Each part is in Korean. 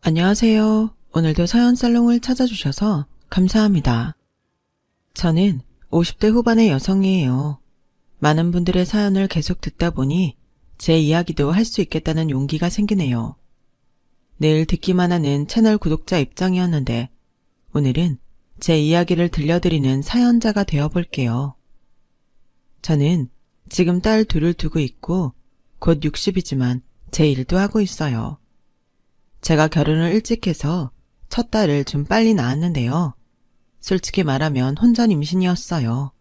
안녕하세요. 오늘도 서연살롱을 찾아주셔서 감사합니다. 저는 50대 후반의 여성이에요. 많은 분들의 사연을 계속 듣다 보니 제 이야기도 할 수 있겠다는 용기가 생기네요. 늘 듣기만 하는 채널 구독자 입장이었는데 오늘은 제 이야기를 들려드리는 사연자가 되어볼게요. 저는 지금 딸 둘을 두고 있고 곧 60이지만 제 일도 하고 있어요. 제가 결혼을 일찍 해서 첫 딸을 좀 빨리 낳았는데요. 솔직히 말하면 혼전 임신이었어요.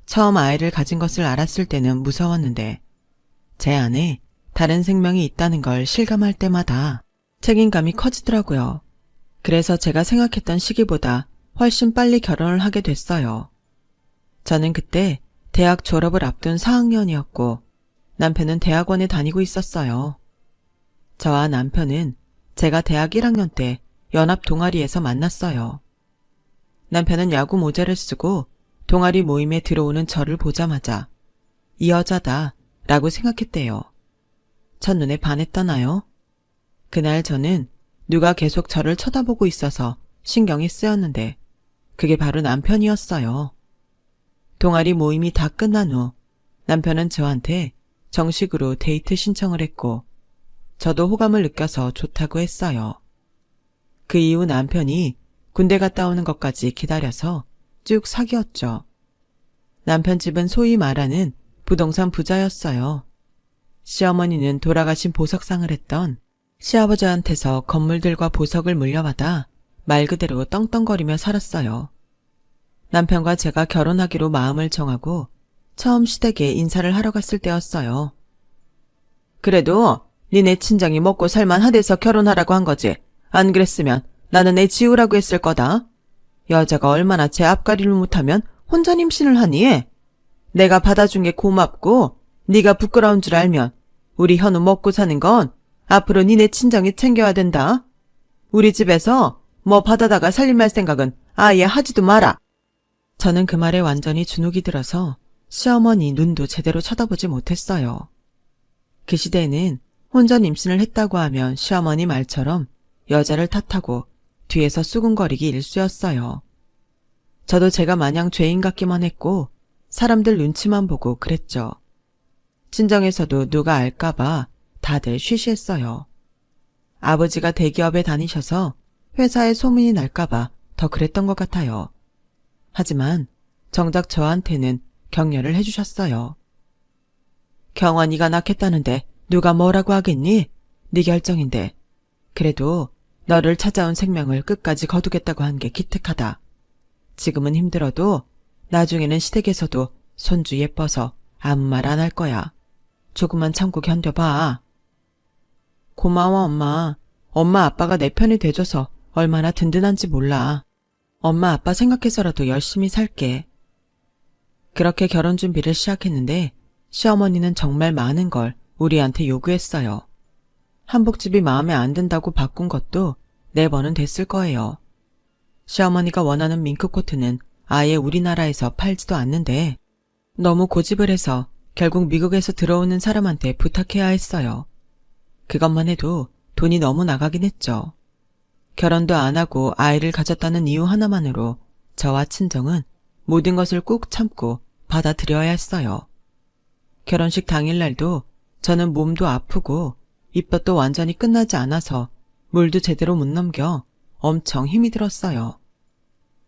처음 아이를 가진 것을 알았을 때는 무서웠는데 제 안에 다른 생명이 있다는 걸 실감할 때마다 책임감이 커지더라고요. 그래서 제가 생각했던 시기보다 훨씬 빨리 결혼을 하게 됐어요. 저는 그때 대학 졸업을 앞둔 4학년이었고 남편은 대학원에 다니고 있었어요. 저와 남편은 제가 대학 1학년 때 연합 동아리에서 만났어요. 남편은 야구 모자를 쓰고 동아리 모임에 들어오는 저를 보자마자 이 여자다 라고 생각했대요. 첫눈에 반했다나요? 그날 저는 누가 계속 저를 쳐다보고 있어서 신경이 쓰였는데 그게 바로 남편이었어요. 동아리 모임이 다 끝난 후 남편은 저한테 정식으로 데이트 신청을 했고 저도 호감을 느껴서 좋다고 했어요. 그 이후 남편이 군대 갔다 오는 것까지 기다려서 쭉 사귀었죠. 남편 집은 소위 말하는 부동산 부자였어요. 시어머니는 돌아가신 보석상을 했던 시아버지한테서 건물들과 보석을 물려받아 말 그대로 떵떵거리며 살았어요. 남편과 제가 결혼하기로 마음을 정하고 처음 시댁에 인사를 하러 갔을 때였어요. 그래도 니네 친정이 먹고 살만하대서 결혼하라고 한 거지. 안 그랬으면 나는 애 지우라고 했을 거다. 여자가 얼마나 제 앞가림을 못하면 혼전 임신을 하니? 내가 받아준 게 고맙고 네가 부끄러운 줄 알면 우리 현우 먹고 사는 건 앞으로 니네 친정이 챙겨야 된다. 우리 집에서 뭐 받아다가 살림할 생각은 아예 하지도 마라. 저는 그 말에 완전히 주눅이 들어서 시어머니 눈도 제대로 쳐다보지 못했어요. 그 시대에는 혼전 임신을 했다고 하면 시어머니 말처럼 여자를 탓하고 뒤에서 수군거리기 일쑤였어요. 저도 제가 마냥 죄인 같기만 했고 사람들 눈치만 보고 그랬죠. 친정에서도 누가 알까봐 다들 쉬쉬했어요. 아버지가 대기업에 다니셔서 회사에 소문이 날까봐 더 그랬던 것 같아요. 하지만 정작 저한테는 격려를 해주셨어요. 경환이가 낳겠다는데 누가 뭐라고 하겠니? 네 결정인데. 그래도 너를 찾아온 생명을 끝까지 거두겠다고 한 게 기특하다. 지금은 힘들어도 나중에는 시댁에서도 손주 예뻐서 아무 말 안 할 거야. 조금만 참고 견뎌봐. 고마워 엄마. 엄마 아빠가 내 편이 돼줘서 얼마나 든든한지 몰라. 엄마 아빠 생각해서라도 열심히 살게. 그렇게 결혼 준비를 시작했는데 시어머니는 정말 많은 걸 우리한테 요구했어요. 한복집이 마음에 안 든다고 바꾼 것도 4번은 됐을 거예요. 시어머니가 원하는 밍크코트는 아예 우리나라에서 팔지도 않는데 너무 고집을 해서 결국 미국에서 들어오는 사람한테 부탁해야 했어요. 그것만 해도 돈이 너무 나가긴 했죠. 결혼도 안 하고 아이를 가졌다는 이유 하나만으로 저와 친정은 모든 것을 꾹 참고 받아들여야 했어요. 결혼식 당일날도 저는 몸도 아프고 입덧도 완전히 끝나지 않아서 물도 제대로 못 넘겨 엄청 힘이 들었어요.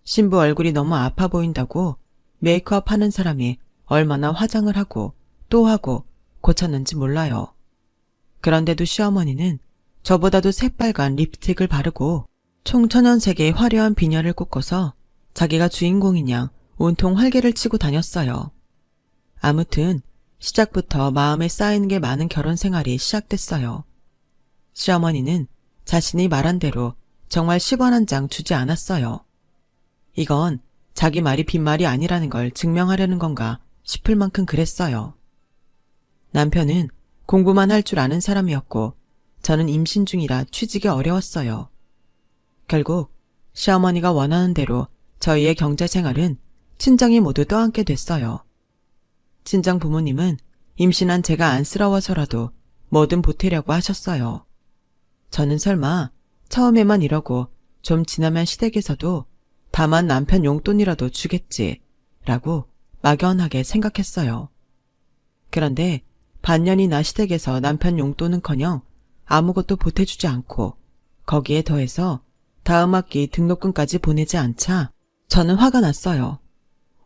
신부 얼굴이 너무 아파 보인다고 메이크업 하는 사람이 얼마나 화장을 하고 또 하고 고쳤는지 몰라요. 그런데도 시어머니는 저보다도 새빨간 립스틱을 바르고 총천연색의 화려한 비녀를 꽂고서 자기가 주인공인 양 온통 활개를 치고 다녔어요. 아무튼 시작부터 마음에 쌓이는 게 많은 결혼 생활이 시작됐어요. 시어머니는 자신이 말한 대로 정말 10원 한 장 주지 않았어요. 이건 자기 말이 빈말이 아니라는 걸 증명하려는 건가 싶을 만큼 그랬어요. 남편은 공부만 할 줄 아는 사람이었고 저는 임신 중이라 취직이 어려웠어요. 결국 시어머니가 원하는 대로 저희의 경제생활은 친정이 모두 떠안게 됐어요. 친정 부모님은 임신한 제가 안쓰러워서라도 뭐든 보태려고 하셨어요. 저는 설마 처음에만 이러고 좀 지나면 시댁에서도 다만 남편 용돈이라도 주겠지 라고 막연하게 생각했어요. 그런데 반년이나 시댁에서 남편 용돈은커녕 아무것도 보태주지 않고 거기에 더해서 다음 학기 등록금까지 보내지 않자 저는 화가 났어요.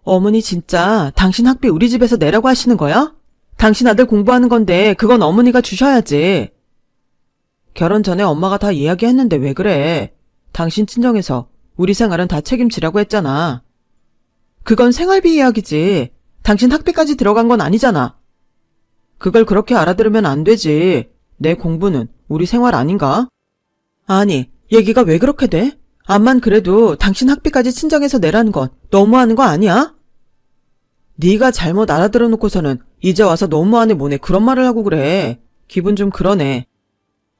어머니 진짜 당신 학비 우리 집에서 내라고 하시는 거야? 당신 아들 공부하는 건데 그건 어머니가 주셔야지. 결혼 전에 엄마가 다 이야기했는데 왜 그래? 당신 친정에서 우리 생활은 다 책임지라고 했잖아. 그건 생활비 이야기지. 당신 학비까지 들어간 건 아니잖아. 그걸 그렇게 알아들으면 안 되지. 내 공부는 우리 생활 아닌가? 아니, 얘기가 왜 그렇게 돼? 암만 그래도 당신 학비까지 친정에서 내라는 건 너무하는 거 아니야? 네가 잘못 알아들어 놓고서는 이제 와서 너무하네 뭐네 그런 말을 하고 그래. 기분 좀 그러네.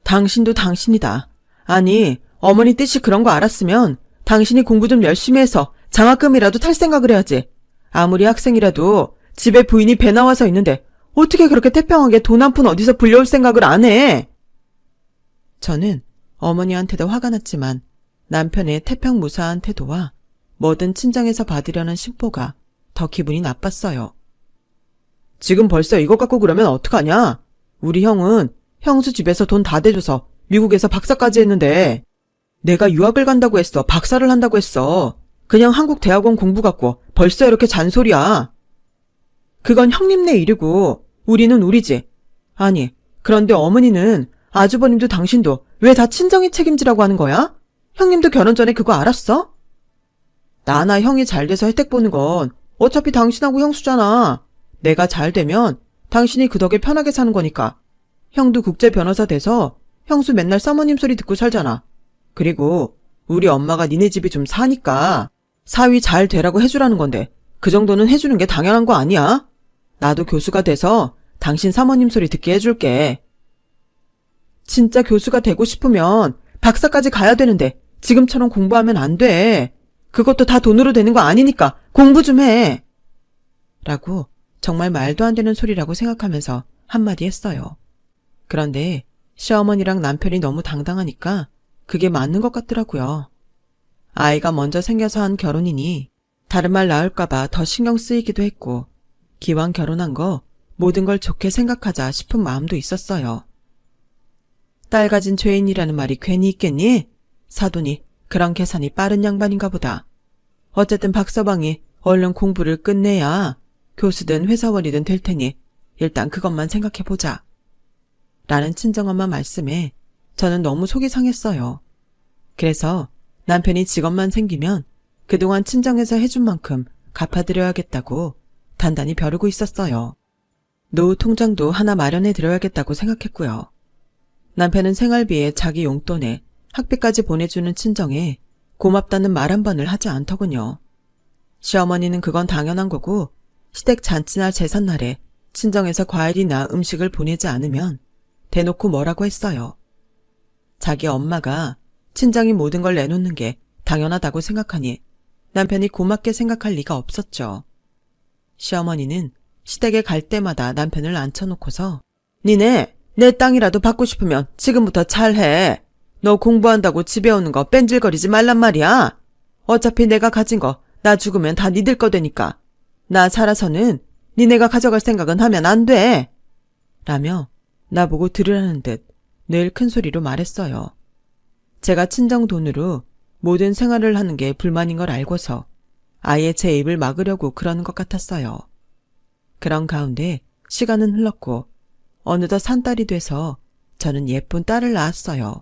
당신도 당신이다. 아니, 어머니 뜻이 그런 거 알았으면 당신이 공부 좀 열심히 해서 장학금이라도 탈 생각을 해야지. 아무리 학생이라도 집에 부인이 배 나와서 있는데 어떻게 그렇게 태평하게 돈 한 푼 어디서 불려올 생각을 안 해? 저는 어머니한테도 화가 났지만 남편의 태평무사한 태도와 뭐든 친정에서 받으려는 심보가 더 기분이 나빴어요. 지금 벌써 이것 갖고 그러면 어떡하냐? 우리 형은 형수 집에서 돈 다 대줘서 미국에서 박사까지 했는데 내가 유학을 간다고 했어. 박사를 한다고 했어. 그냥 한국 대학원 공부 갖고 벌써 이렇게 잔소리야. 그건 형님네 일이고 우리는 우리지. 아니, 그런데 어머니는 아주버님도 당신도 왜 다 친정이 책임지라고 하는 거야? 형님도 결혼 전에 그거 알았어? 나나 형이 잘 돼서 혜택 보는 건 어차피 당신하고 형수잖아. 내가 잘 되면 당신이 그 덕에 편하게 사는 거니까. 형도 국제 변호사 돼서 형수 맨날 사모님 소리 듣고 살잖아. 그리고 우리 엄마가 니네 집이 좀 사니까 사위 잘 되라고 해주라는 건데 그 정도는 해주는 게 당연한 거 아니야? 나도 교수가 돼서 당신 사모님 소리 듣게 해줄게. 진짜 교수가 되고 싶으면 박사까지 가야 되는데 지금처럼 공부하면 안 돼. 그것도 다 돈으로 되는 거 아니니까 공부 좀 해. 라고 정말 말도 안 되는 소리라고 생각하면서 한마디 했어요. 그런데 시어머니랑 남편이 너무 당당하니까 그게 맞는 것 같더라고요. 아이가 먼저 생겨서 한 결혼이니 다른 말 나올까봐 더 신경 쓰이기도 했고 기왕 결혼한 거 모든 걸 좋게 생각하자 싶은 마음도 있었어요. 딸 가진 죄인이라는 말이 괜히 있겠니? 사돈이 그런 계산이 빠른 양반인가 보다. 어쨌든 박서방이 얼른 공부를 끝내야 교수든 회사원이든 될 테니 일단 그것만 생각해보자. 라는 친정엄마 말씀에 저는 너무 속이 상했어요. 그래서 남편이 직업만 생기면 그동안 친정에서 해준 만큼 갚아드려야겠다고 단단히 벼르고 있었어요. 노후 통장도 하나 마련해 드려야겠다고 생각했고요. 남편은 생활비에 자기 용돈에 학비까지 보내주는 친정에 고맙다는 말 한 번을 하지 않더군요. 시어머니는 그건 당연한 거고 시댁 잔치나 제삿날에 친정에서 과일이나 음식을 보내지 않으면 대놓고 뭐라고 했어요. 자기 엄마가 친정이 모든 걸 내놓는 게 당연하다고 생각하니 남편이 고맙게 생각할 리가 없었죠. 시어머니는 시댁에 갈 때마다 남편을 앉혀놓고서 니네 내 땅이라도 받고 싶으면 지금부터 잘해. 너 공부한다고 집에 오는 거 뺀질거리지 말란 말이야. 어차피 내가 가진 거 나 죽으면 다 니들 거 되니까. 나 살아서는 니네가 가져갈 생각은 하면 안 돼. 라며 나보고 들으라는 듯 늘 큰 소리로 말했어요. 제가 친정 돈으로 모든 생활을 하는 게 불만인 걸 알고서 아예 제 입을 막으려고 그러는 것 같았어요. 그런 가운데 시간은 흘렀고 어느덧 산딸이 돼서 저는 예쁜 딸을 낳았어요.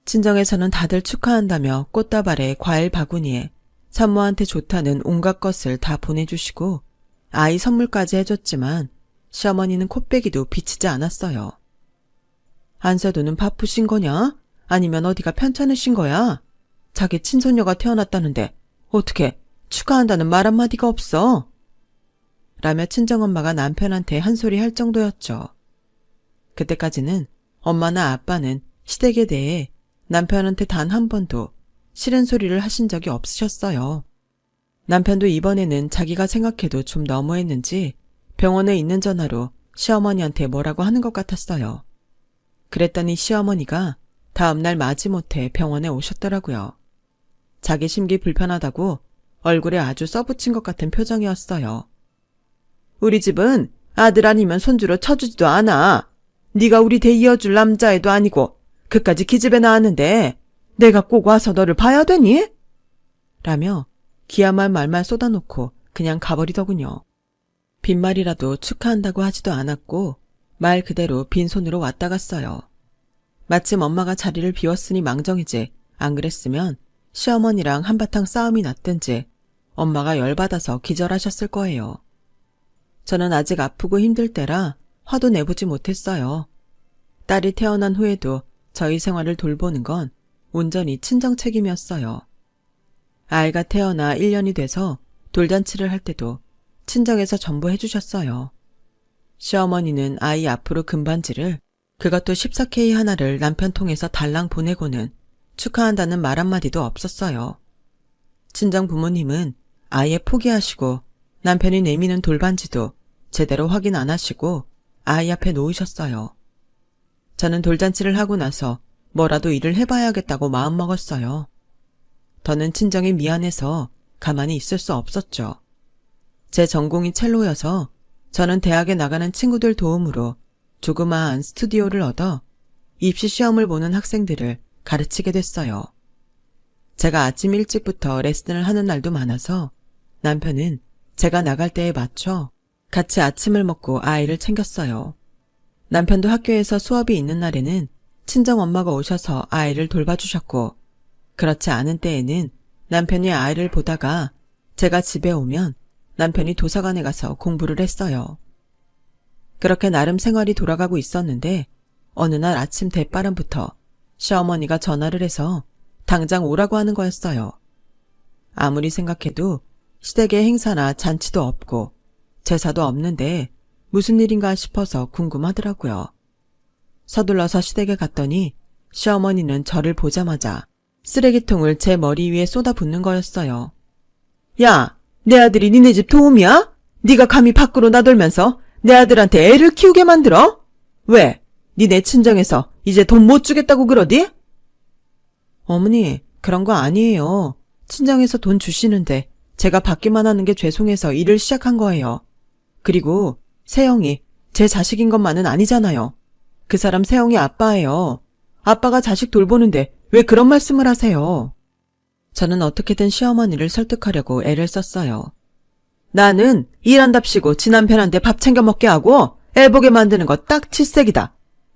친정에서는 다들 축하한다며 꽃다발에 과일 바구니에 산모한테 좋다는 온갖 것을 다 보내주시고 아이 선물까지 해줬지만 시어머니는 콧배기도 비치지 않았어요. 안서도는 바쁘신 거냐? 아니면 어디가 편찮으신 거야? 자기 친손녀가 태어났다는데 어떻게 축하한다는 말 한마디가 없어? 라며 친정엄마가 남편한테 한 소리 할 정도였죠. 그때까지는 엄마나 아빠는 시댁에 대해 남편한테 단 한 번도 싫은 소리를 하신 적이 없으셨어요. 남편도 이번에는 자기가 생각해도 좀 너무했는지 병원에 있는 전화로 시어머니한테 뭐라고 하는 것 같았어요. 그랬더니 시어머니가 다음날 마지못해 병원에 오셨더라고요. 자기 심기 불편하다고 얼굴에 아주 써붙인 것 같은 표정이었어요. 우리 집은 아들 아니면 손주로 쳐주지도 않아. 네가 우리 대 이어줄 남자애도 아니고 그까지 기집애 낳았는데 내가 꼭 와서 너를 봐야 되니? 라며 기야말 말만 쏟아놓고 그냥 가버리더군요. 빈말이라도 축하한다고 하지도 않았고 말 그대로 빈손으로 왔다 갔어요. 마침 엄마가 자리를 비웠으니 망정이지 안 그랬으면 시어머니랑 한바탕 싸움이 났든지 엄마가 열받아서 기절하셨을 거예요. 저는 아직 아프고 힘들 때라 화도 내보지 못했어요. 딸이 태어난 후에도 저희 생활을 돌보는 건 온전히 친정 책임이었어요. 아이가 태어나 1년이 돼서 돌잔치를 할 때도 친정에서 전부 해주셨어요. 시어머니는 아이 앞으로 금반지를, 그것도 14K 하나를 남편 통해서 달랑 보내고는 축하한다는 말 한마디도 없었어요. 친정 부모님은 아예 포기하시고 남편이 내미는 돌반지도 제대로 확인 안 하시고 아이 앞에 놓으셨어요. 저는 돌잔치를 하고 나서 뭐라도 일을 해봐야겠다고 마음먹었어요. 더는 친정이 미안해서 가만히 있을 수 없었죠. 제 전공이 첼로여서 저는 대학에 나가는 친구들 도움으로 조그마한 스튜디오를 얻어 입시 시험을 보는 학생들을 가르치게 됐어요. 제가 아침 일찍부터 레슨을 하는 날도 많아서 남편은 제가 나갈 때에 맞춰 같이 아침을 먹고 아이를 챙겼어요. 남편도 학교에서 수업이 있는 날에는 친정엄마가 오셔서 아이를 돌봐주셨고, 그렇지 않은 때에는 남편이 아이를 보다가 제가 집에 오면 남편이 도서관에 가서 공부를 했어요. 그렇게 나름 생활이 돌아가고 있었는데 어느 날 아침 대바람부터 시어머니가 전화를 해서 당장 오라고 하는 거였어요. 아무리 생각해도 시댁에 행사나 잔치도 없고 제사도 없는데 무슨 일인가 싶어서 궁금하더라고요. 서둘러서 시댁에 갔더니 시어머니는 저를 보자마자 쓰레기통을 제 머리 위에 쏟아붓는 거였어요. 야, 내 아들이 니네 집 도움이야? 네가 감히 밖으로 나돌면서 내 아들한테 애를 키우게 만들어? 왜? 니네 친정에서 이제 돈 못 주겠다고 그러디? 어머니, 그런 거 아니에요. 친정에서 돈 주시는데 제가 받기만 하는 게 죄송해서 일을 시작한 거예요. 그리고 세영이 제 자식인 것만은 아니잖아요. 그 사람 세영이 아빠예요. 아빠가 자식 돌보는데 왜 그런 말씀을 하세요? 저는 어떻게든 시어머니를 설득하려고 애를 썼어요. 나는 일한답시고 지 남편한테 밥 챙겨 먹게 하고 애 보게 만드는 거 딱 칠색이다.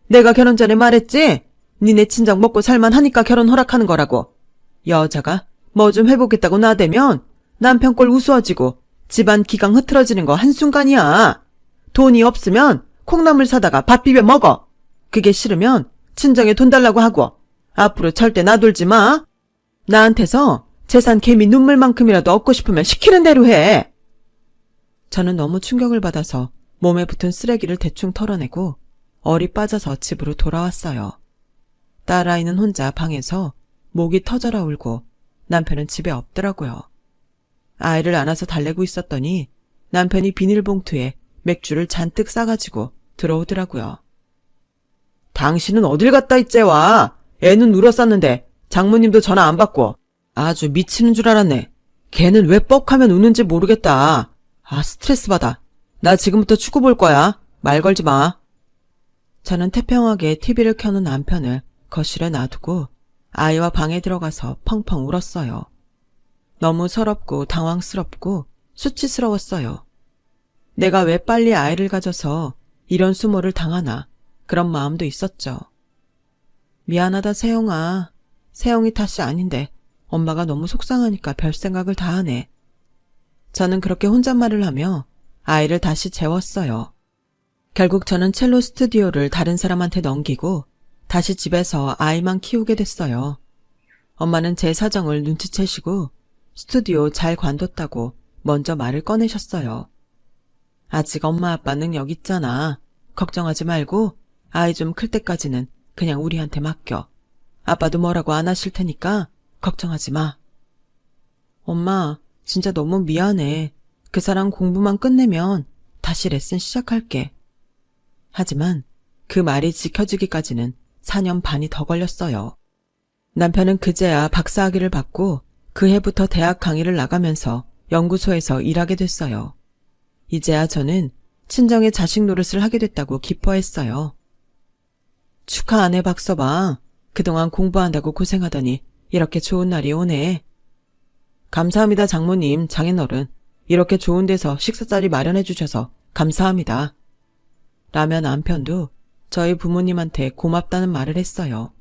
내가 결혼 전에 말했지? 니네 친정 먹고 살만 하니까 결혼 허락하는 거라고. 여자가 뭐 좀 해보겠다고 나대면 남편 꼴 우스워지고 집안 기강 흐트러지는 거 한순간이야. 돈이 없으면 콩나물 사다가 밥 비벼 먹어. 그게 싫으면 친정에 돈 달라고 하고 앞으로 절대 나돌지 마. 나한테서 재산 개미 눈물만큼이라도 얻고 싶으면 시키는 대로 해. 저는 너무 충격을 받아서 몸에 붙은 쓰레기를 대충 털어내고 얼이 빠져서 집으로 돌아왔어요. 딸아이는 혼자 방에서 목이 터져라 울고 남편은 집에 없더라고요. 아이를 안아서 달래고 있었더니 남편이 비닐봉투에 맥주를 잔뜩 싸가지고 들어오더라고요. 당신은 어딜 갔다 있제 와. 애는 울었었는데 장모님도 전화 안 받고. 아주 미치는 줄 알았네. 걔는 왜 뻑하면 우는지 모르겠다. 아, 스트레스 받아. 나 지금부터 축구 볼 거야. 말 걸지 마. 저는 태평하게 TV를 켜놓은 남편을 거실에 놔두고 아이와 방에 들어가서 펑펑 울었어요. 너무 서럽고 당황스럽고 수치스러웠어요. 내가 왜 빨리 아이를 가져서 이런 수모를 당하나 그런 마음도 있었죠. 미안하다 세영아. 세영이 탓이 아닌데 엄마가 너무 속상하니까 별 생각을 다 하네. 저는 그렇게 혼잣말을 하며 아이를 다시 재웠어요. 결국 저는 첼로 스튜디오를 다른 사람한테 넘기고 다시 집에서 아이만 키우게 됐어요. 엄마는 제 사정을 눈치채시고 스튜디오 잘 관뒀다고 먼저 말을 꺼내셨어요. 아직 엄마 아빠 능력 있잖아. 걱정하지 말고 아이 좀 클 때까지는 그냥 우리한테 맡겨. 아빠도 뭐라고 안 하실 테니까 걱정하지 마. 엄마, 진짜 너무 미안해. 그 사람 공부만 끝내면 다시 레슨 시작할게. 하지만 그 말이 지켜지기까지는 4년 반이 더 걸렸어요. 남편은 그제야 박사학위를 받고 그 해부터 대학 강의를 나가면서 연구소에서 일하게 됐어요. 이제야 저는 친정의 자식 노릇을 하게 됐다고 기뻐했어요. 축하하네 박서방. 그동안 공부한다고 고생하더니 이렇게 좋은 날이 오네. 감사합니다 장모님, 장인어른. 이렇게 좋은 데서 식사 자리 마련해 주셔서 감사합니다. 라며 남편도 저희 부모님한테 고맙다는 말을 했어요.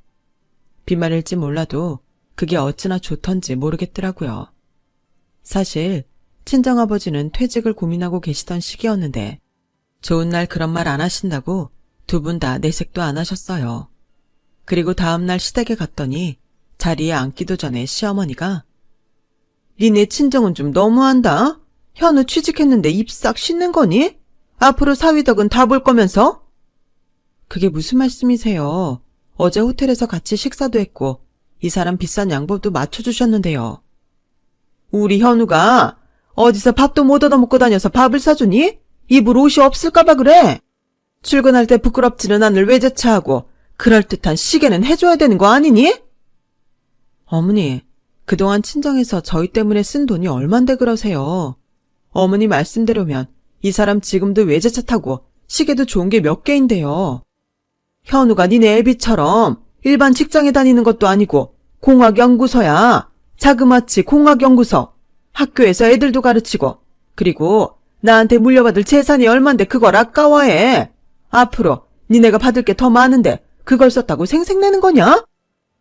빈말일지 몰라도 그게 어찌나 좋던지 모르겠더라고요. 사실 친정아버지는 퇴직을 고민하고 계시던 시기였는데 좋은 날 그런 말 안 하신다고 두 분 다 내색도 안 하셨어요. 그리고 다음날 시댁에 갔더니 자리에 앉기도 전에 시어머니가 니네 친정은 좀 너무한다. 현우 취직했는데 입 싹 씻는 거니? 앞으로 사위덕은 다 볼 거면서? 그게 무슨 말씀이세요? 어제 호텔에서 같이 식사도 했고 이 사람 비싼 양복도 맞춰주셨는데요. 우리 현우가 어디서 밥도 못 얻어먹고 다녀서 밥을 사주니? 입을 옷이 없을까봐 그래. 출근할 때 부끄럽지는 않을 외제차하고 그럴듯한 시계는 해줘야 되는 거 아니니? 어머니, 그동안 친정에서 저희 때문에 쓴 돈이 얼만데 그러세요. 어머니 말씀대로면 이 사람 지금도 외제차 타고 시계도 좋은 게 몇 개인데요. 현우가 니네 애비처럼 일반 직장에 다니는 것도 아니고 공학연구소야. 자그마치 공학연구소. 학교에서 애들도 가르치고 그리고 나한테 물려받을 재산이 얼만데 그걸 아까워해. 앞으로 니네가 받을 게 더 많은데 그걸 썼다고 생색내는 거냐?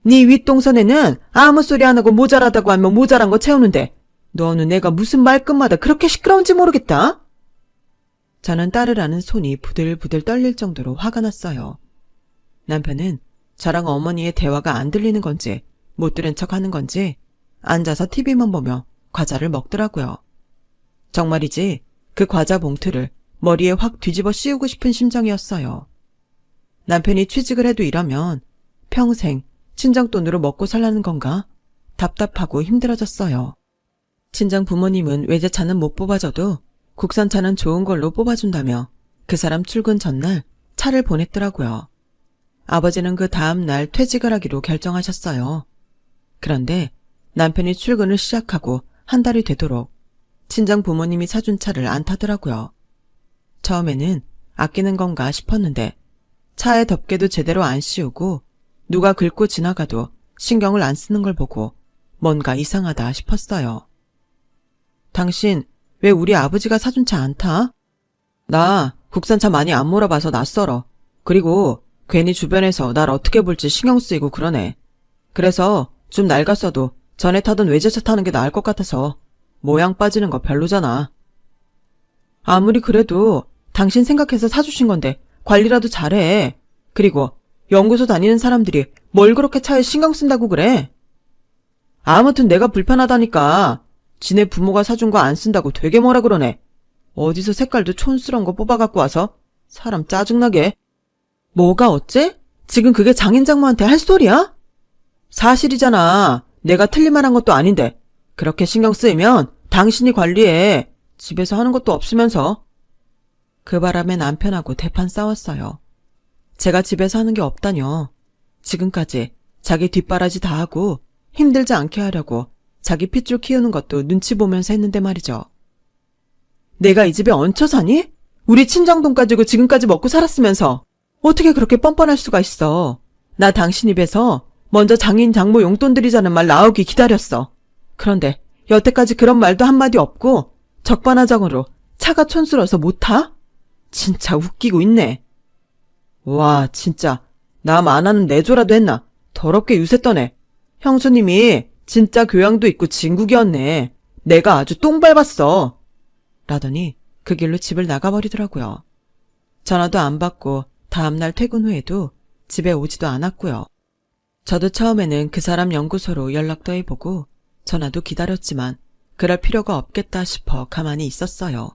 네 윗동선에는 아무 소리 안 하고 모자라다고 하면 모자란 거 채우는데 너는 내가 무슨 말끝마다 그렇게 시끄러운지 모르겠다. 저는 딸을 아는 손이 부들부들 떨릴 정도로 화가 났어요. 남편은 저랑 어머니의 대화가 안 들리는 건지 못 들은 척 하는 건지 앉아서 TV만 보며 과자를 먹더라고요. 정말이지 그 과자 봉투를 머리에 확 뒤집어 씌우고 싶은 심정이었어요. 남편이 취직을 해도 이러면 평생 친정돈으로 먹고 살라는 건가? 답답하고 힘들어졌어요. 친정 부모님은 외제차는 못 뽑아줘도 국산차는 좋은 걸로 뽑아준다며 그 사람 출근 전날 차를 보냈더라고요. 아버지는 그 다음날 퇴직을 하기로 결정하셨어요. 그런데 남편이 출근을 시작하고 한 달이 되도록 친정 부모님이 사준 차를 안 타더라고요. 처음에는 아끼는 건가 싶었는데 차에 덮개도 제대로 안 씌우고 누가 긁고 지나가도 신경을 안 쓰는 걸 보고 뭔가 이상하다 싶었어요. 당신 왜 우리 아버지가 사준 차 안 타? 나 국산차 많이 안 몰아봐서 낯설어. 그리고 괜히 주변에서 날 어떻게 볼지 신경 쓰이고 그러네. 그래서 좀 낡았어도 전에 타던 외제차 타는 게 나을 것 같아서 모양 빠지는 거 별로잖아. 아무리 그래도 당신 생각해서 사주신 건데 관리라도 잘해. 그리고 연구소 다니는 사람들이 뭘 그렇게 차에 신경 쓴다고 그래? 아무튼 내가 불편하다니까. 지네 부모가 사준 거 안 쓴다고 되게 뭐라 그러네. 어디서 색깔도 촌스러운 거 뽑아갖고 와서 사람 짜증나게. 뭐가 어째? 지금 그게 장인장모한테 할 소리야? 사실이잖아. 내가 틀린 말 한 것도 아닌데 그렇게 신경 쓰이면 당신이 관리해. 집에서 하는 것도 없으면서. 그 바람에 남편하고 대판 싸웠어요. 제가 집에서 하는 게 없다뇨. 지금까지 자기 뒷바라지 다 하고 힘들지 않게 하려고 자기 핏줄 키우는 것도 눈치 보면서 했는데 말이죠. 내가 이 집에 얹혀 사니? 우리 친정돈 가지고 지금까지 먹고 살았으면서 어떻게 그렇게 뻔뻔할 수가 있어. 나 당신 입에서 먼저 장인 장모 용돈 드리자는 말 나오기 기다렸어. 그런데 여태까지 그런 말도 한마디 없고 적반하장으로 차가 촌스러워서 못 타? 진짜 웃기고 있네. 와, 진짜 남 안 하는 내조라도 했나? 더럽게 유세 떠네. 형수님이 진짜 교양도 있고 진국이었네. 내가 아주 똥 밟았어. 라더니 그 길로 집을 나가버리더라고요. 전화도 안 받고 다음날 퇴근 후에도 집에 오지도 않았고요. 저도 처음에는 그 사람 연구소로 연락도 해보고 전화도 기다렸지만 그럴 필요가 없겠다 싶어 가만히 있었어요.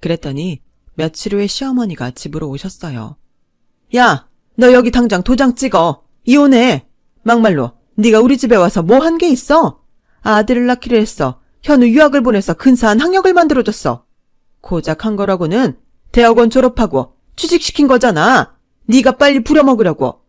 그랬더니 며칠 후에 시어머니가 집으로 오셨어요. 야, 너 여기 당장 도장 찍어. 이혼해. 막말로 네가 우리 집에 와서 뭐 한 게 있어? 아들을 낳기로 했어. 현우 유학을 보내서 근사한 학력을 만들어줬어. 고작 한 거라고는 대학원 졸업하고 취직시킨 거잖아. 네가 빨리 부려먹으려고.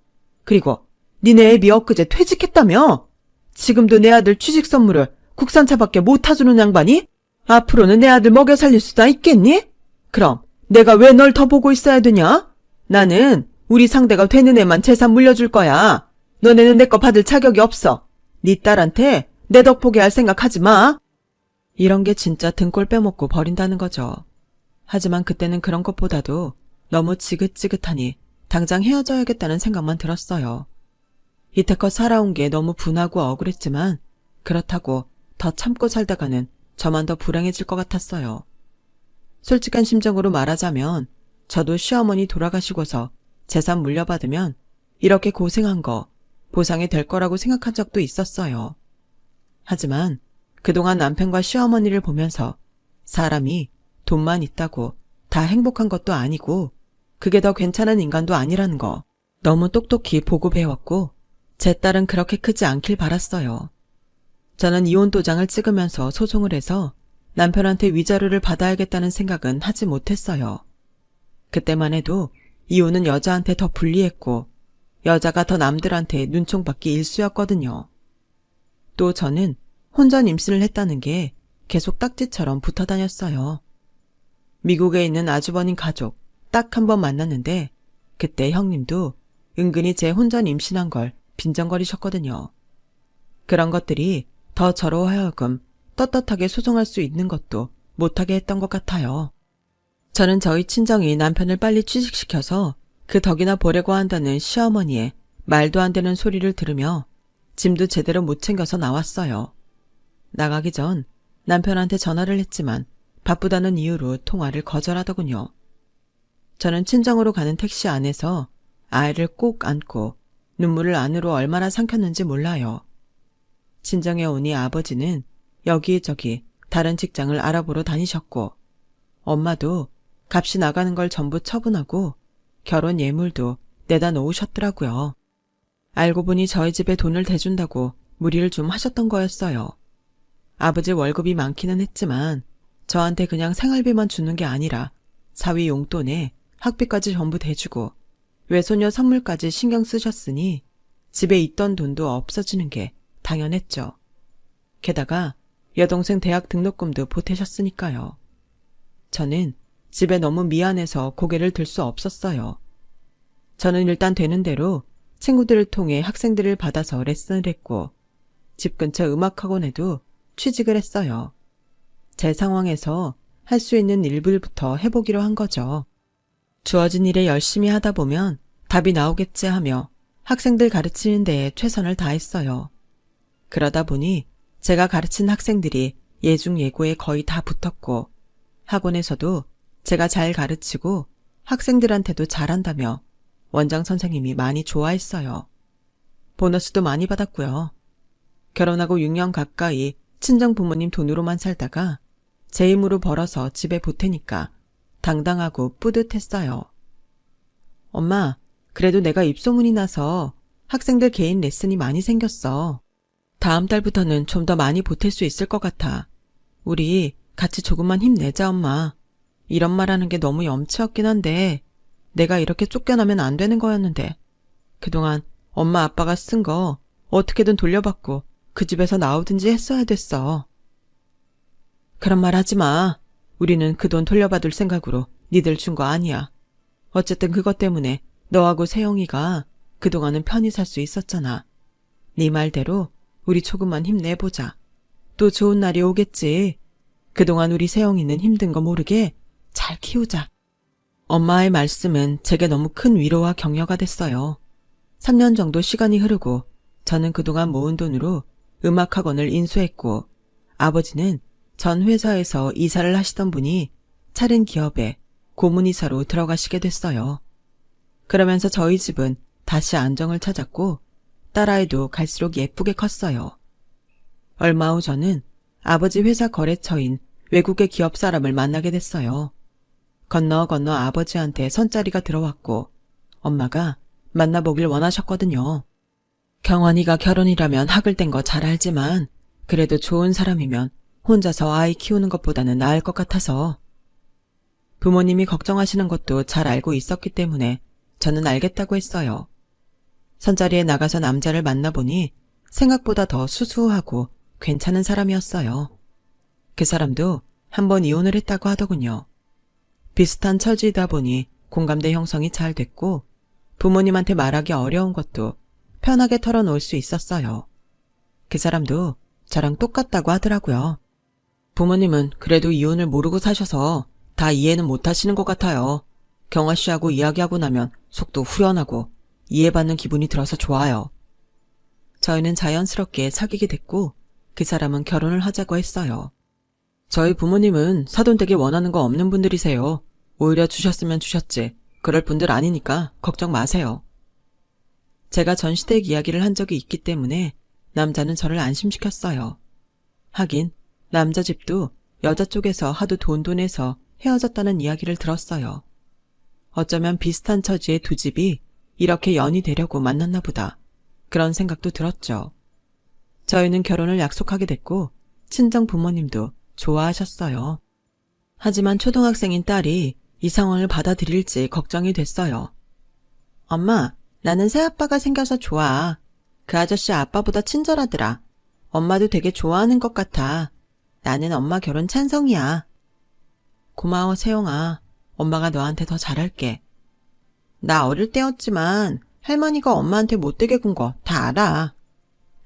그리고 니네 애비 엊그제 퇴직했다며? 지금도 내 아들 취직 선물을 국산차밖에 못 타주는 양반이? 앞으로는 내 아들 먹여 살릴 수나 있겠니? 그럼 내가 왜 널 더 보고 있어야 되냐? 나는 우리 상대가 되는 애만 재산 물려줄 거야. 너네는 내 거 받을 자격이 없어. 네 딸한테 내 덕 보게 할 생각하지 마. 이런 게 진짜 등골 빼먹고 버린다는 거죠. 하지만 그때는 그런 것보다도 너무 지긋지긋하니 당장 헤어져야겠다는 생각만 들었어요. 이태껏 살아온 게 너무 분하고 억울했지만 그렇다고 더 참고 살다가는 저만 더 불행해질 것 같았어요. 솔직한 심정으로 말하자면 저도 시어머니 돌아가시고서 재산 물려받으면 이렇게 고생한 거 보상이 될 거라고 생각한 적도 있었어요. 하지만 그동안 남편과 시어머니를 보면서 사람이 돈만 있다고 다 행복한 것도 아니고 그게 더 괜찮은 인간도 아니라는 거 너무 똑똑히 보고 배웠고 제 딸은 그렇게 크지 않길 바랐어요. 저는 이혼 도장을 찍으면서 소송을 해서 남편한테 위자료를 받아야겠다는 생각은 하지 못했어요. 그때만 해도 이혼은 여자한테 더 불리했고 여자가 더 남들한테 눈총받기 일쑤였거든요. 또 저는 혼전 임신을 했다는 게 계속 딱지처럼 붙어 다녔어요. 미국에 있는 아주버님 가족 딱 한 번 만났는데 그때 형님도 은근히 제 혼전 임신한 걸 빈정거리셨거든요. 그런 것들이 더 저로 하여금 떳떳하게 소송할 수 있는 것도 못하게 했던 것 같아요. 저는 저희 친정이 남편을 빨리 취직시켜서 그 덕이나 보려고 한다는 시어머니의 말도 안 되는 소리를 들으며 짐도 제대로 못 챙겨서 나왔어요. 나가기 전 남편한테 전화를 했지만 바쁘다는 이유로 통화를 거절하더군요. 저는 친정으로 가는 택시 안에서 아이를 꼭 안고 눈물을 안으로 얼마나 삼켰는지 몰라요. 친정에 오니 아버지는 여기저기 다른 직장을 알아보러 다니셨고 엄마도 값이 나가는 걸 전부 처분하고 결혼 예물도 내다 놓으셨더라고요. 알고 보니 저희 집에 돈을 대준다고 무리를 좀 하셨던 거였어요. 아버지 월급이 많기는 했지만 저한테 그냥 생활비만 주는 게 아니라 사위 용돈에 학비까지 전부 대주고 외손녀 선물까지 신경 쓰셨으니 집에 있던 돈도 없어지는 게 당연했죠. 게다가 여동생 대학 등록금도 보태셨으니까요. 저는 집에 너무 미안해서 고개를 들 수 없었어요. 저는 일단 되는 대로 친구들을 통해 학생들을 받아서 레슨을 했고 집 근처 음악학원에도 취직을 했어요. 제 상황에서 할 수 있는 일부부터 해보기로 한 거죠. 주어진 일에 열심히 하다 보면 답이 나오겠지 하며 학생들 가르치는 데에 최선을 다했어요. 그러다 보니 제가 가르친 학생들이 예중예고에 거의 다 붙었고 학원에서도 제가 잘 가르치고 학생들한테도 잘한다며 원장 선생님이 많이 좋아했어요. 보너스도 많이 받았고요. 결혼하고 6년 가까이 친정 부모님 돈으로만 살다가 제 힘으로 벌어서 집에 보태니까 당당하고 뿌듯했어요. 엄마, 그래도 내가 입소문이 나서 학생들 개인 레슨이 많이 생겼어. 다음 달부터는 좀 더 많이 보탤 수 있을 것 같아. 우리 같이 조금만 힘내자, 엄마. 이런 말하는 게 너무 염치 없긴 한데 내가 이렇게 쫓겨나면 안 되는 거였는데 그동안 엄마 아빠가 쓴 거 어떻게든 돌려받고 그 집에서 나오든지 했어야 됐어. 그런 말 하지 마. 우리는 그 돈 돌려받을 생각으로 니들 준 거 아니야. 어쨌든 그것 때문에 너하고 세영이가 그동안은 편히 살 수 있었잖아. 네 말대로 우리 조금만 힘내보자. 또 좋은 날이 오겠지. 그동안 우리 세영이는 힘든 거 모르게 잘 키우자. 엄마의 말씀은 제게 너무 큰 위로와 격려가 됐어요. 3년 정도 시간이 흐르고 저는 그동안 모은 돈으로 음악학원을 인수했고 아버지는 전 회사에서 이사를 하시던 분이 차린 기업에 고문이사로 들어가시게 됐어요. 그러면서 저희 집은 다시 안정을 찾았고 딸아이도 갈수록 예쁘게 컸어요. 얼마 후 저는 아버지 회사 거래처인 외국의 기업 사람을 만나게 됐어요. 건너 아버지한테 선자리가 들어왔고 엄마가 만나보길 원하셨거든요. 경환이가 결혼이라면 학을 뗀 거 잘 알지만 그래도 좋은 사람이면 혼자서 아이 키우는 것보다는 나을 것 같아서. 부모님이 걱정하시는 것도 잘 알고 있었기 때문에 저는 알겠다고 했어요. 선자리에 나가서 남자를 만나보니 생각보다 더 수수하고 괜찮은 사람이었어요. 그 사람도 한 번 이혼을 했다고 하더군요. 비슷한 처지이다 보니 공감대 형성이 잘 됐고 부모님한테 말하기 어려운 것도 편하게 털어놓을 수 있었어요. 그 사람도 저랑 똑같다고 하더라고요. 부모님은 그래도 이혼을 모르고 사셔서 다 이해는 못하시는 것 같아요. 경아 씨하고 이야기하고 나면 속도 후련하고 이해받는 기분이 들어서 좋아요. 저희는 자연스럽게 사귀게 됐고 그 사람은 결혼을 하자고 했어요. 저희 부모님은 사돈 되게 원하는 거 없는 분들이세요. 오히려 주셨으면 주셨지. 그럴 분들 아니니까 걱정 마세요. 제가 전시댁 이야기를 한 적이 있기 때문에 남자는 저를 안심시켰어요. 하긴 남자 집도 여자 쪽에서 하도 돈 내서 헤어졌다는 이야기를 들었어요. 어쩌면 비슷한 처지의 두 집이 이렇게 연이 되려고 만났나 보다. 그런 생각도 들었죠. 저희는 결혼을 약속하게 됐고 친정 부모님도 좋아하셨어요. 하지만 초등학생인 딸이 이 상황을 받아들일지 걱정이 됐어요. 엄마, 나는 새아빠가 생겨서 좋아. 그 아저씨 아빠보다 친절하더라. 엄마도 되게 좋아하는 것 같아. 나는 엄마 결혼 찬성이야. 고마워, 세영아. 엄마가 너한테 더 잘할게. 나 어릴 때였지만 할머니가 엄마한테 못되게 군 거 다 알아.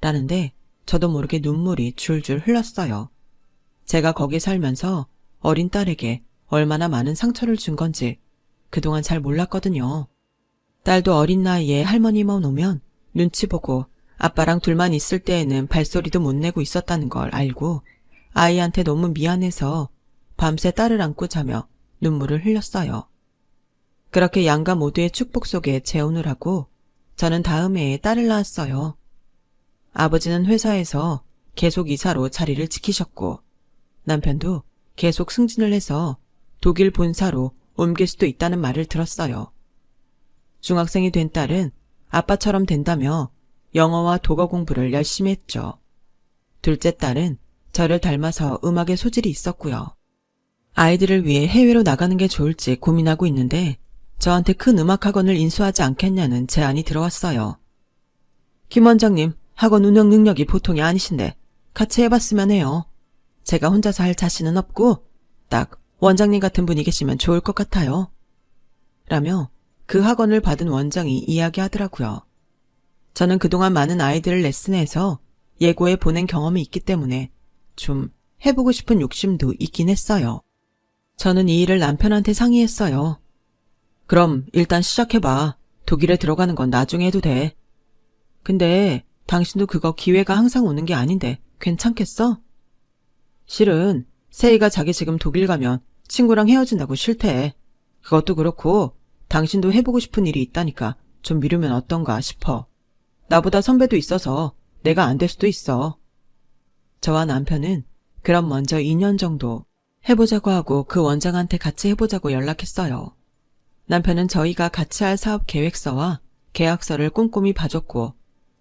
라는데 저도 모르게 눈물이 줄줄 흘렀어요. 제가 거기 살면서 어린 딸에게 얼마나 많은 상처를 준 건지 그동안 잘 몰랐거든요. 딸도 어린 나이에 할머니만 오면 눈치 보고 아빠랑 둘만 있을 때에는 발소리도 못 내고 있었다는 걸 알고 아이한테 너무 미안해서 밤새 딸을 안고 자며 눈물을 흘렸어요. 그렇게 양가 모두의 축복 속에 재혼을 하고 저는 다음 해에 딸을 낳았어요. 아버지는 회사에서 계속 이사로 자리를 지키셨고 남편도 계속 승진을 해서 독일 본사로 옮길 수도 있다는 말을 들었어요. 중학생이 된 딸은 아빠처럼 된다며 영어와 독어 공부를 열심히 했죠. 둘째 딸은 저를 닮아서 음악에 소질이 있었고요. 아이들을 위해 해외로 나가는 게 좋을지 고민하고 있는데 저한테 큰 음악학원을 인수하지 않겠냐는 제안이 들어왔어요. 김 원장님, 학원 운영 능력이 보통이 아니신데 같이 해봤으면 해요. 제가 혼자서 할 자신은 없고 딱 원장님 같은 분이 계시면 좋을 것 같아요. 라며 그 학원을 받은 원장이 이야기하더라고요. 저는 그동안 많은 아이들을 레슨해서 예고에 보낸 경험이 있기 때문에 좀 해보고 싶은 욕심도 있긴 했어요. 저는 이 일을 남편한테 상의했어요. 그럼 일단 시작해봐. 독일에 들어가는 건 나중에 해도 돼. 근데 당신도 그거 기회가 항상 오는 게 아닌데 괜찮겠어? 실은 세희가 자기 지금 독일 가면 친구랑 헤어진다고 싫대. 그것도 그렇고 당신도 해보고 싶은 일이 있다니까 좀 미루면 어떤가 싶어. 나보다 선배도 있어서 내가 안 될 수도 있어. 저와 남편은 그럼 먼저 2년 정도 해보자고 하고 그 원장한테 같이 해보자고 연락했어요. 남편은 저희가 같이 할 사업 계획서와 계약서를 꼼꼼히 봐줬고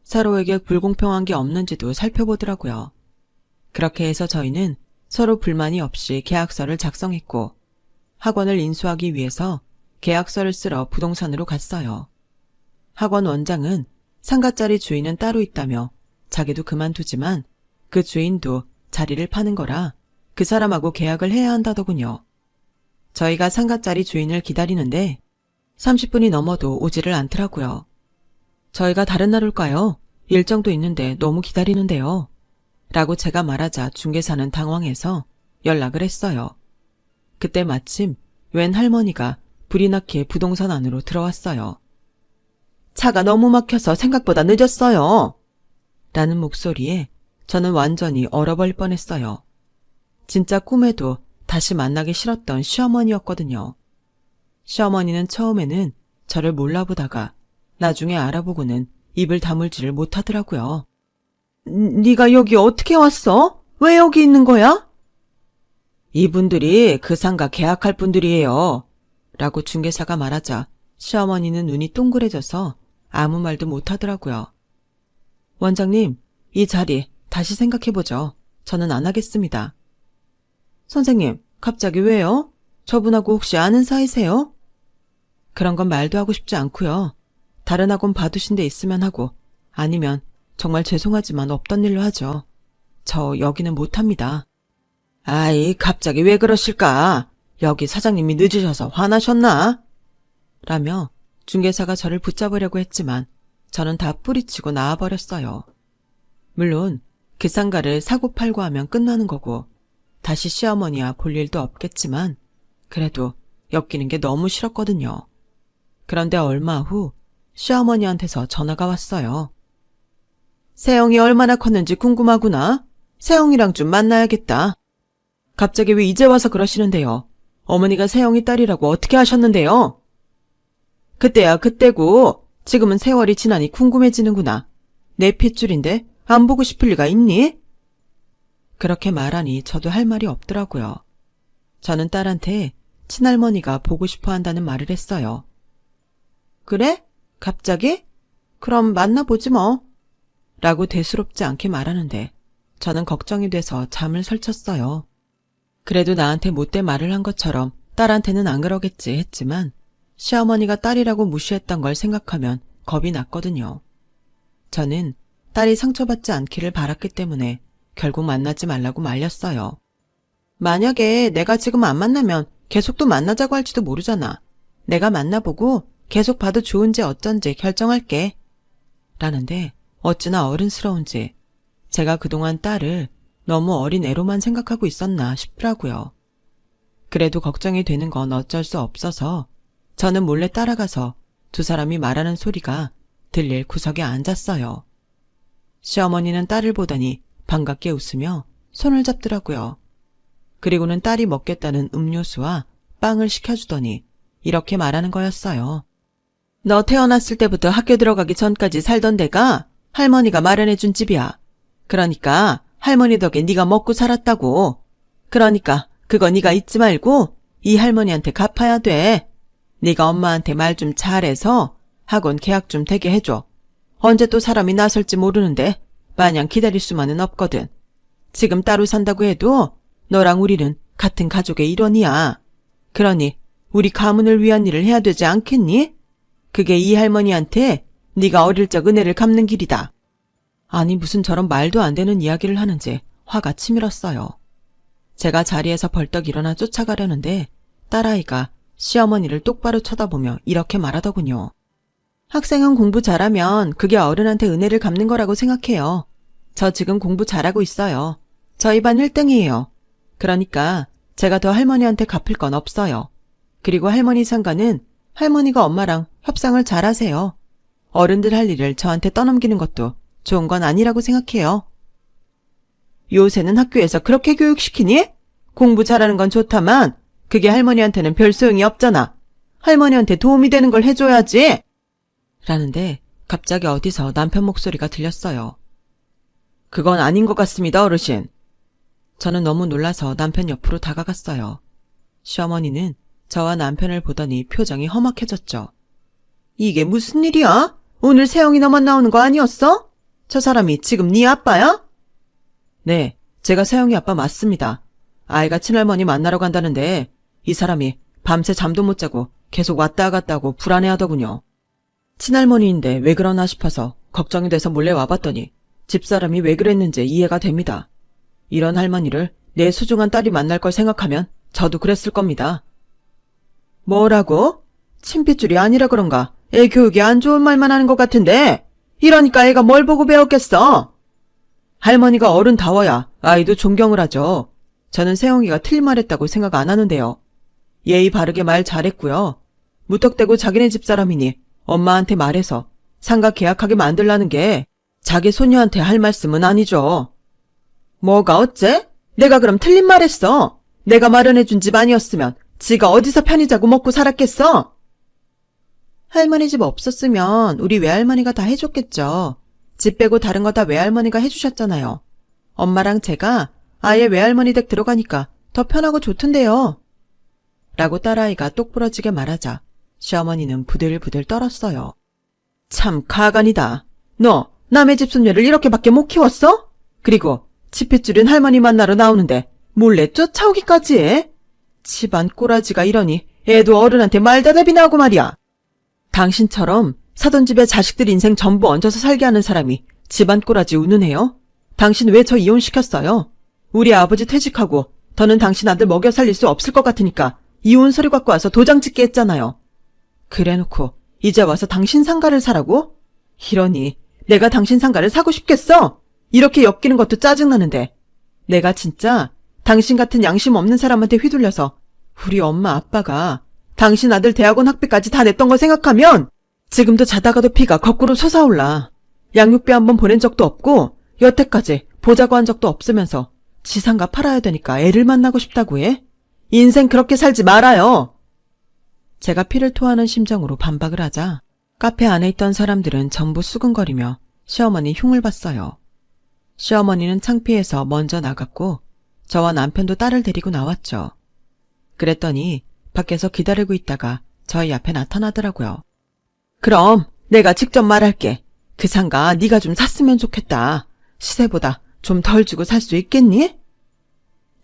서로에게 불공평한 게 없는지도 살펴보더라고요. 그렇게 해서 저희는 서로 불만이 없이 계약서를 작성했고 학원을 인수하기 위해서 계약서를 쓰러 부동산으로 갔어요. 학원 원장은 상가짜리 주인은 따로 있다며 자기도 그만두지만 그 주인도 자리를 파는 거라 그 사람하고 계약을 해야 한다더군요. 저희가 상가짜리 주인을 기다리는데 30분이 넘어도 오지를 않더라고요. 저희가 다른 날 올까요? 일정도 있는데 너무 기다리는데요. 라고 제가 말하자 중개사는 당황해서 연락을 했어요. 그때 마침 웬 할머니가 불이 나게 부동산 안으로 들어왔어요. 차가 너무 막혀서 생각보다 늦었어요. 라는 목소리에 저는 완전히 얼어버릴 뻔했어요. 진짜 꿈에도 다시 만나기 싫었던 시어머니였거든요. 시어머니는 처음에는 저를 몰라보다가 나중에 알아보고는 입을 다물지를 못하더라고요. 네가 여기 어떻게 왔어? 왜 여기 있는 거야? 이분들이 그 상가 계약할 분들이에요. 라고 중개사가 말하자 시어머니는 눈이 동그래져서 아무 말도 못하더라고요. 원장님, 이 자리 다시 생각해보죠. 저는 안 하겠습니다. 선생님, 갑자기 왜요? 저분하고 혹시 아는 사이세요? 그런 건 말도 하고 싶지 않고요. 다른 학원 봐두신 데 있으면 하고 아니면 정말 죄송하지만 없던 일로 하죠. 저 여기는 못합니다. 아이, 갑자기 왜 그러실까? 여기 사장님이 늦으셔서 화나셨나? 라며 중개사가 저를 붙잡으려고 했지만 저는 다 뿌리치고 나와버렸어요. 물론 그 상가를 사고팔고 하면 끝나는 거고 다시 시어머니와 볼 일도 없겠지만 그래도 엮이는 게 너무 싫었거든요. 그런데 얼마 후 시어머니한테서 전화가 왔어요. 세영이 얼마나 컸는지 궁금하구나. 세영이랑 좀 만나야겠다. 갑자기 왜 이제 와서 그러시는데요? 어머니가 세영이 딸이라고 어떻게 하셨는데요? 그때야 그때고 지금은 세월이 지나니 궁금해지는구나. 내 핏줄인데 안 보고 싶을 리가 있니? 그렇게 말하니 저도 할 말이 없더라고요. 저는 딸한테 친할머니가 보고 싶어 한다는 말을 했어요. 그래? 갑자기? 그럼 만나보지 뭐. 라고 대수롭지 않게 말하는데 저는 걱정이 돼서 잠을 설쳤어요. 그래도 나한테 못된 말을 한 것처럼 딸한테는 안 그러겠지 했지만 시어머니가 딸이라고 무시했던 걸 생각하면 겁이 났거든요. 저는 딸이 상처받지 않기를 바랐기 때문에 결국 만나지 말라고 말렸어요. 만약에 내가 지금 안 만나면 계속 또 만나자고 할지도 모르잖아. 내가 만나보고 계속 봐도 좋은지 어쩐지 결정할게. 라는데 어찌나 어른스러운지 제가 그동안 딸을 너무 어린 애로만 생각하고 있었나 싶더라고요. 그래도 걱정이 되는 건 어쩔 수 없어서 저는 몰래 따라가서 두 사람이 말하는 소리가 들릴 구석에 앉았어요. 시어머니는 딸을 보더니 반갑게 웃으며 손을 잡더라고요. 그리고는 딸이 먹겠다는 음료수와 빵을 시켜주더니 이렇게 말하는 거였어요. 너 태어났을 때부터 학교 들어가기 전까지 살던 데가 할머니가 마련해준 집이야. 그러니까 할머니 덕에 네가 먹고 살았다고. 그러니까 그거 네가 잊지 말고 이 할머니한테 갚아야 돼. 네가 엄마한테 말 좀 잘해서 학원 계약 좀 되게 해줘. 언제 또 사람이 나설지 모르는데 마냥 기다릴 수만은 없거든. 지금 따로 산다고 해도 너랑 우리는 같은 가족의 일원이야. 그러니 우리 가문을 위한 일을 해야 되지 않겠니? 그게 이 할머니한테 네가 어릴 적 은혜를 갚는 길이다. 아니 무슨 저런 말도 안 되는 이야기를 하는지 화가 치밀었어요. 제가 자리에서 벌떡 일어나 쫓아가려는데 딸아이가 시어머니를 똑바로 쳐다보며 이렇게 말하더군요. 학생은 공부 잘하면 그게 어른한테 은혜를 갚는 거라고 생각해요. 저 지금 공부 잘하고 있어요. 저희 반 1등이에요. 그러니까 제가 더 할머니한테 갚을 건 없어요. 그리고 할머니 상가는 할머니가 엄마랑 협상을 잘하세요. 어른들 할 일을 저한테 떠넘기는 것도 좋은 건 아니라고 생각해요. 요새는 학교에서 그렇게 교육시키니? 공부 잘하는 건 좋다만 그게 할머니한테는 별 소용이 없잖아. 할머니한테 도움이 되는 걸 해줘야지. 라는데 갑자기 어디서 남편 목소리가 들렸어요. 그건 아닌 것 같습니다, 어르신. 저는 너무 놀라서 남편 옆으로 다가갔어요. 시어머니는 저와 남편을 보더니 표정이 험악해졌죠. 이게 무슨 일이야? 오늘 세영이 너만 나오는 거 아니었어? 저 사람이 지금 네 아빠야? 네, 제가 세영이 아빠 맞습니다. 아이가 친할머니 만나러 간다는데 이 사람이 밤새 잠도 못 자고 계속 왔다 갔다 하고 불안해하더군요. 친할머니인데 왜 그러나 싶어서 걱정이 돼서 몰래 와봤더니 집사람이 왜 그랬는지 이해가 됩니다. 이런 할머니를 내 소중한 딸이 만날 걸 생각하면 저도 그랬을 겁니다. 뭐라고? 친핏줄이 아니라 그런가? 애 교육이 안 좋은 말만 하는 것 같은데 이러니까 애가 뭘 보고 배웠겠어? 할머니가 어른다워야 아이도 존경을 하죠. 저는 세영이가 틀린 말했다고 생각 안 하는데요. 예의 바르게 말 잘했고요. 무턱대고 자기네 집사람이니 엄마한테 말해서 상가 계약하게 만들라는 게 자기 소녀한테 할 말씀은 아니죠. 뭐가 어째? 내가 그럼 틀린 말 했어. 내가 마련해준 집 아니었으면 지가 어디서 편히 자고 먹고 살았겠어? 할머니 집 없었으면 우리 외할머니가 다 해줬겠죠. 집 빼고 다른 거 다 외할머니가 해주셨잖아요. 엄마랑 제가 아예 외할머니 댁 들어가니까 더 편하고 좋던데요. 라고 딸아이가 똑부러지게 말하자 시어머니는 부들부들 떨었어요. 참 가관이다. 너 남의 집 손녀를 이렇게밖에 못 키웠어? 그리고 치핏줄인 할머니 만나러 나오는데 몰래 쫓아오기까지 해? 집안 꼬라지가 이러니 애도 어른한테 말다답이나 하고 말이야. 당신처럼 사돈 집에 자식들 인생 전부 얹어서 살게 하는 사람이 집안 꼬라지 운운해요? 당신 왜 저 이혼시켰어요? 우리 아버지 퇴직하고 더는 당신 아들 먹여 살릴 수 없을 것 같으니까 이혼 서류 갖고 와서 도장 찍게 했잖아요. 그래놓고 이제 와서 당신 상가를 사라고? 이러니 내가 당신 상가를 사고 싶겠어? 이렇게 엮이는 것도 짜증나는데 내가 진짜 당신 같은 양심 없는 사람한테 휘둘려서 우리 엄마 아빠가 당신 아들 대학원 학비까지 다 냈던 거 생각하면 지금도 자다가도 피가 거꾸로 솟아올라. 양육비 한번 보낸 적도 없고 여태까지 보자고 한 적도 없으면서 지상가 팔아야 되니까 애를 만나고 싶다고 해? 인생 그렇게 살지 말아요. 제가 피를 토하는 심정으로 반박을 하자 카페 안에 있던 사람들은 전부 수근거리며 시어머니 흉을 봤어요. 시어머니는 창피해서 먼저 나갔고 저와 남편도 딸을 데리고 나왔죠. 그랬더니 밖에서 기다리고 있다가 저희 앞에 나타나더라고요. 그럼 내가 직접 말할게. 그 상가 네가 좀 샀으면 좋겠다. 시세보다 좀 덜 주고 살 수 있겠니?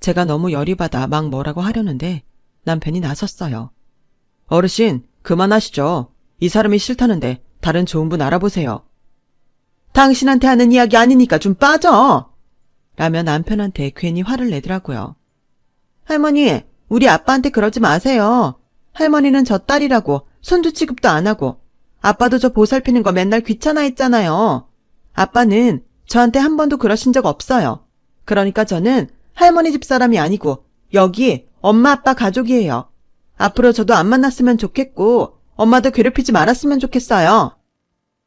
제가 너무 열이 받아 막 뭐라고 하려는데 남편이 나섰어요. 어르신, 그만하시죠. 이 사람이 싫다는데 다른 좋은 분 알아보세요. 당신한테 하는 이야기 아니니까 좀 빠져! 라며 남편한테 괜히 화를 내더라고요. 할머니, 우리 아빠한테 그러지 마세요. 할머니는 저 딸이라고 손주 취급도 안 하고 아빠도 저 보살피는 거 맨날 귀찮아 했잖아요. 아빠는 저한테 한 번도 그러신 적 없어요. 그러니까 저는 할머니 집 사람이 아니고 여기 엄마 아빠 가족이에요. 앞으로 저도 안 만났으면 좋겠고 엄마도 괴롭히지 말았으면 좋겠어요.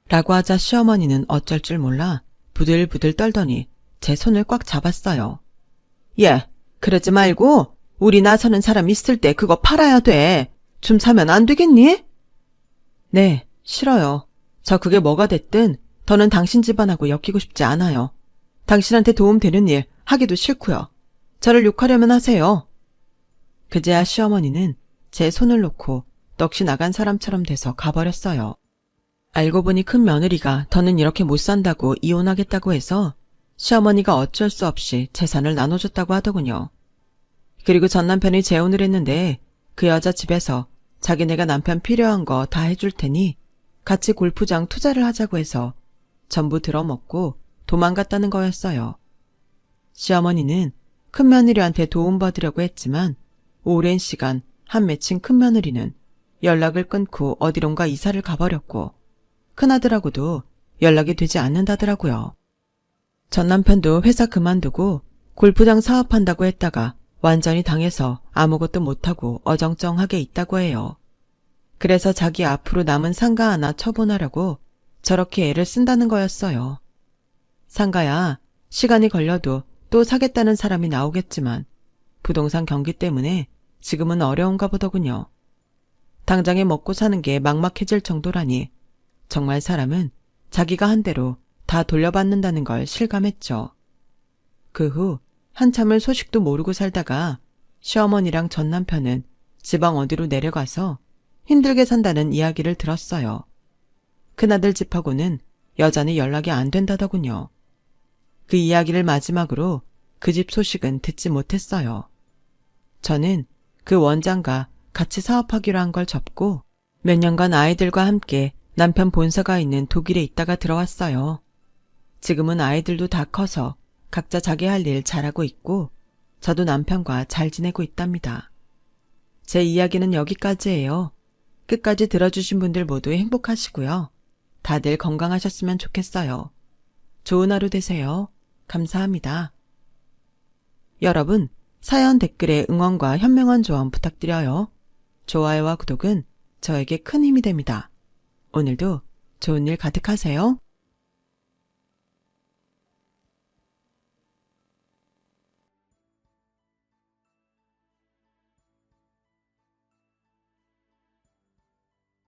라고 하자 시어머니는 어쩔 줄 몰라 부들부들 떨더니 제 손을 꽉 잡았어요. 예, 그러지 말고 우리 나서는 사람 있을 때 그거 팔아야 돼. 좀 사면 안 되겠니? 네, 싫어요. 저 그게 뭐가 됐든 더는 당신 집안하고 엮이고 싶지 않아요. 당신한테 도움되는 일 하기도 싫고요. 저를 욕하려면 하세요. 그제야 시어머니는 제 손을 놓고 넋이 나간 사람처럼 돼서 가버렸어요. 알고 보니 큰 며느리가 더는 이렇게 못 산다고 이혼하겠다고 해서 시어머니가 어쩔 수 없이 재산을 나눠줬다고 하더군요. 그리고 전 남편이 재혼을 했는데 그 여자 집에서 자기네가 남편 필요한 거 다 해줄 테니 같이 골프장 투자를 하자고 해서 전부 들어먹고 도망갔다는 거였어요. 시어머니는 큰며느리한테 도움받으려고 했지만 오랜 시간 한 맺힌 큰며느리는 연락을 끊고 어디론가 이사를 가버렸고 큰아들하고도 연락이 되지 않는다더라고요. 전 남편도 회사 그만두고 골프장 사업한다고 했다가 완전히 당해서 아무것도 못하고 어정쩡하게 있다고 해요. 그래서 자기 앞으로 남은 상가 하나 처분하려고 저렇게 애를 쓴다는 거였어요. 상가야 시간이 걸려도 또 사겠다는 사람이 나오겠지만 부동산 경기 때문에 지금은 어려운가 보더군요. 당장에 먹고 사는 게 막막해질 정도라니 정말 사람은 자기가 한 대로 다 돌려받는다는 걸 실감했죠. 그 후 한참을 소식도 모르고 살다가 시어머니랑 전 남편은 지방 어디로 내려가서 힘들게 산다는 이야기를 들었어요. 큰아들 집하고는 여전히 연락이 안 된다더군요. 그 이야기를 마지막으로 그 집 소식은 듣지 못했어요. 저는 그 원장과 같이 사업하기로 한 걸 접고 몇 년간 아이들과 함께 남편 본사가 있는 독일에 있다가 들어왔어요. 지금은 아이들도 다 커서 각자 자기 할 일 잘하고 있고 저도 남편과 잘 지내고 있답니다. 제 이야기는 여기까지예요. 끝까지 들어주신 분들 모두 행복하시고요. 다들 건강하셨으면 좋겠어요. 좋은 하루 되세요. 감사합니다. 여러분, 사연 댓글에 응원과 현명한 조언 부탁드려요. 좋아요와 구독은 저에게 큰 힘이 됩니다. 오늘도 좋은 일 가득하세요.